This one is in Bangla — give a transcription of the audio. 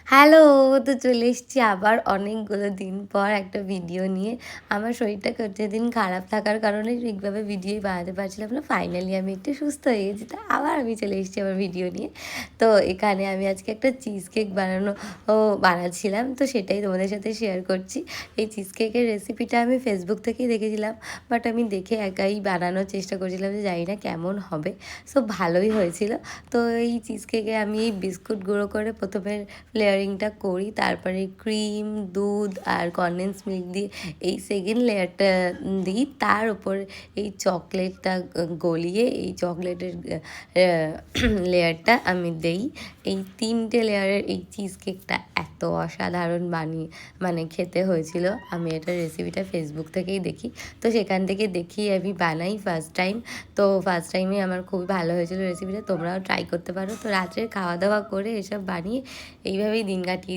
হ্যালো! তো চলে এসেছি আবার অনেকগুলো দিন পর একটা ভিডিও নিয়ে। আমার শরীরটা প্রতিদিন খারাপ থাকার কারণে ঠিকভাবে ভিডিওই বানাতে পারছিলাম না। ফাইনালি আমি একটু সুস্থ হয়ে গেছি। তো আবার আমি চলে এসেছি আমার ভিডিও নিয়ে। তো এখানে আমি আজকে একটা চিজ কেক বানাচ্ছিলাম। তো সেটাই তোমাদের সাথে শেয়ার করছি। এই চিজ কেকের রেসিপিটা আমি ফেসবুক থেকেই দেখেছিলাম। বাট আমি দেখে একাই বানানোর চেষ্টা করছিলাম যে জানি না কেমন হবে। সো ভালোই হয়েছিল। তো এই চিজ কেকে আমি এই বিস্কুট গুঁড়ো করে ১ম এ লেয়ারিংটা করি, তারপরে ক্রিম, দুধ আর কনডেন্স মিল্ক দিয়ে এই সেকেন্ড লেয়ারটা দিই। তার উপরে এই চকলেটটা গলিয়ে এই চকলেটের লেয়ারটা আমি দেই। এই ৩টে লেয়ারের এই চিজ কেকটা এত অসাধারণ মানে খেতে হয়েছিল। আমি এটার রেসিপিটা ফেসবুক থেকেই দেখি। তো সেখান থেকে দেখি আমি বানাই ফার্স্ট টাইম। তো ফার্স্ট টাইমে আমার খুবই ভালো হয়েছিল রেসিপিটা। তোমরাও ট্রাই করতে পারো। তো রাত্রে খাওয়া দাওয়া করে এসব বানিয়ে এইভাবেই দিন কাটিয়ে